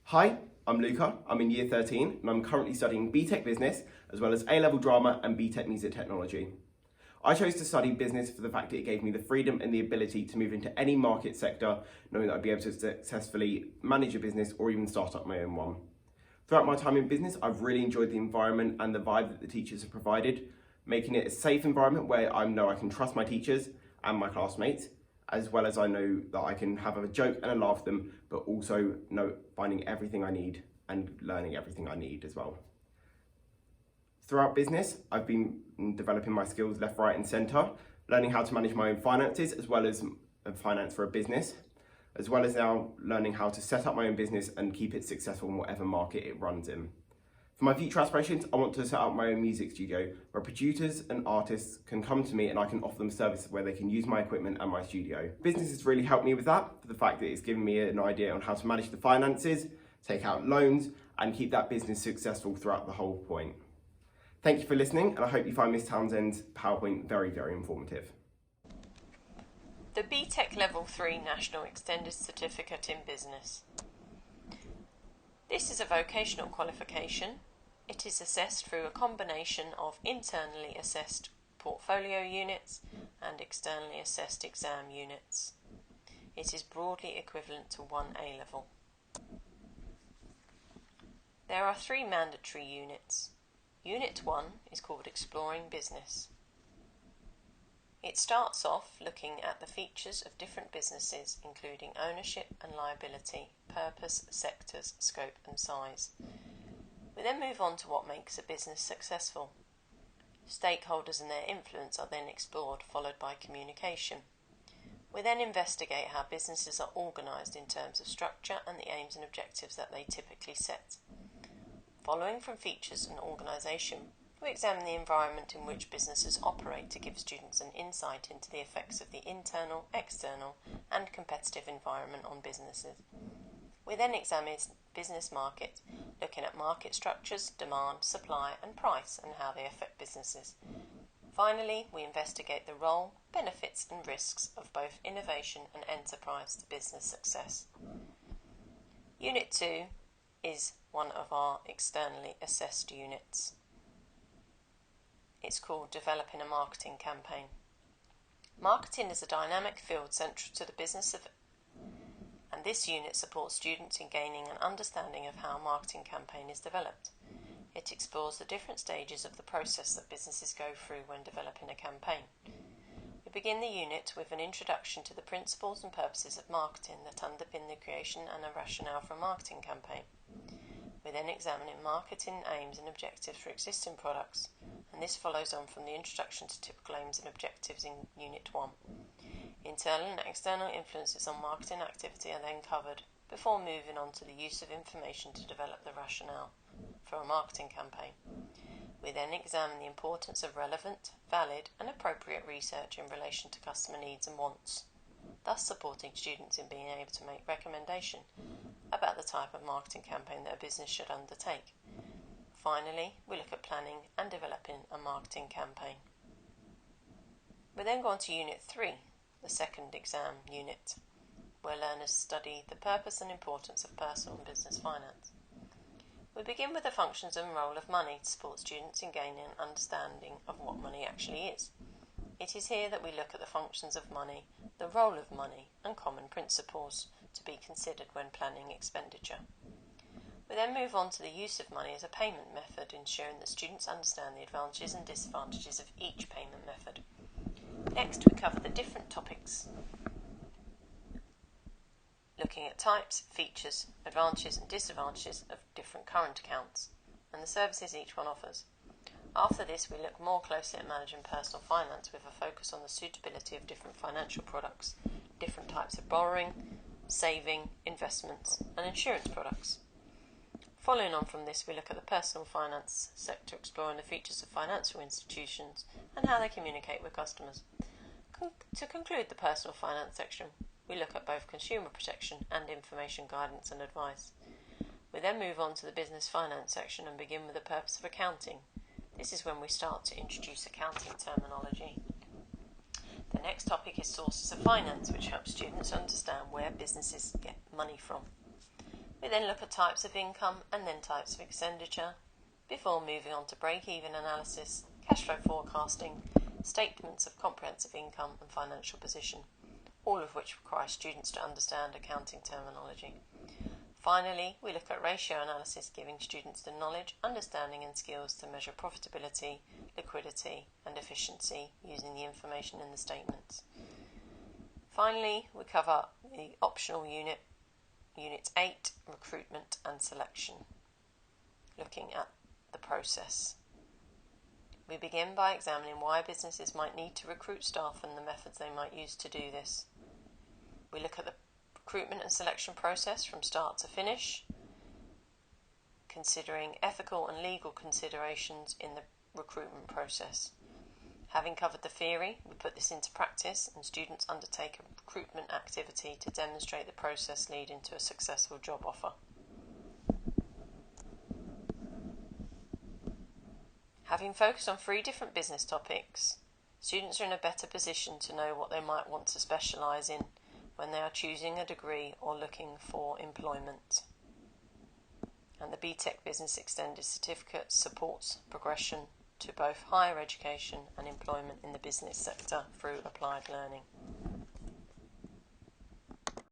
Hi, I'm Luca. I'm in year 13 and I'm currently studying BTEC Business as well as A-level Drama and BTEC Music Technology. I chose to study business for the fact that it gave me the freedom and the ability to move into any market sector, knowing that I'd be able to successfully manage a business or even start up my own one. Throughout my time in business, I've really enjoyed the environment and the vibe that the teachers have provided, making it a safe environment where I know I can trust my teachers and my classmates, as well as I know that I can have a joke and a laugh with them, but also finding everything I need and learning everything I need as well. Throughout business, I've been developing my skills left, right and centre, learning how to manage my own finances as well as finance for a business, as well as now learning how to set up my own business and keep it successful in whatever market it runs in. For my future aspirations, I want to set up my own music studio where producers and artists can come to me and I can offer them services where they can use my equipment and my studio. Business has really helped me with that, for the fact that it's given me an idea on how to manage the finances, take out loans, and keep that business successful throughout the whole point. Thank you for listening, and I hope you find Miss Townsend's PowerPoint very, very informative. The BTEC Level 3 National Extended Certificate in Business. This is a vocational qualification. It is assessed through a combination of internally assessed portfolio units and externally assessed exam units. It is broadly equivalent to 1 A-level. There are 3 mandatory units. Unit 1 is called Exploring Business. It starts off looking at the features of different businesses, including ownership and liability, purpose, sectors, scope and size. We then move on to what makes a business successful. Stakeholders and their influence are then explored, followed by communication. We then investigate how businesses are organised in terms of structure and the aims and objectives that they typically set. Following from features and organisation, we examine the environment in which businesses operate to give students an insight into the effects of the internal, external and competitive environment on businesses. We then examine business market, looking at market structures, demand, supply and price and how they affect businesses. Finally, we investigate the role, benefits and risks of both innovation and enterprise to business success. Unit 2 is one of our externally assessed units. It's called Developing a Marketing Campaign. Marketing is a dynamic field central to the business and this unit supports students in gaining an understanding of how a marketing campaign is developed. It explores the different stages of the process that businesses go through when developing a campaign. We begin the unit with an introduction to the principles and purposes of marketing that underpin the creation and a rationale for a marketing campaign. We then examine marketing aims and objectives for existing products, and this follows on from the introduction to typical aims and objectives in Unit 1. Internal and external influences on marketing activity are then covered, before moving on to the use of information to develop the rationale for a marketing campaign. We then examine the importance of relevant, valid and appropriate research in relation to customer needs and wants, thus supporting students in being able to make recommendation about the type of marketing campaign that a business should undertake. Finally, we look at planning and developing a marketing campaign. We then go on to Unit 3, the second exam unit, where learners study the purpose and importance of personal and business finance. We begin with the functions and role of money to support students in gaining an understanding of what money actually is. It is here that we look at the functions of money, the role of money, and common principles to be considered when planning expenditure. We then move on to the use of money as a payment method, ensuring that students understand the advantages and disadvantages of each payment method. Next, we cover the different topics, looking at types, features, advantages and disadvantages of different current accounts, and the services each one offers. After this, we look more closely at managing personal finance with a focus on the suitability of different financial products, different types of borrowing, saving, investments and insurance products. Following on from this, we look at the personal finance sector, exploring the features of financial institutions and how they communicate with customers. To conclude the personal finance section, we look at both consumer protection and information guidance and advice. We then move on to the business finance section and begin with the purpose of accounting. This is when we start to introduce accounting terminology. The next topic is sources of finance, which helps students understand where businesses get money from. We then look at types of income and then types of expenditure, before moving on to break-even analysis, cash flow forecasting, statements of comprehensive income and financial position, all of which require students to understand accounting terminology. Finally, we look at ratio analysis, giving students the knowledge, understanding and skills to measure profitability, liquidity and efficiency using the information in the statements. Finally, we cover the optional unit, Unit 8, recruitment and selection, looking at the process. We begin by examining why businesses might need to recruit staff and the methods they might use to do this. We look at the recruitment and selection process from start to finish, considering ethical and legal considerations in the recruitment process. Having covered the theory, we put this into practice and students undertake a recruitment activity to demonstrate the process leading to a successful job offer. Having focused on 3 different business topics, students are in a better position to know what they might want to specialise in when they are choosing a degree or looking for employment. And the BTEC Business Extended Certificate supports progression to both higher education and employment in the business sector through applied learning.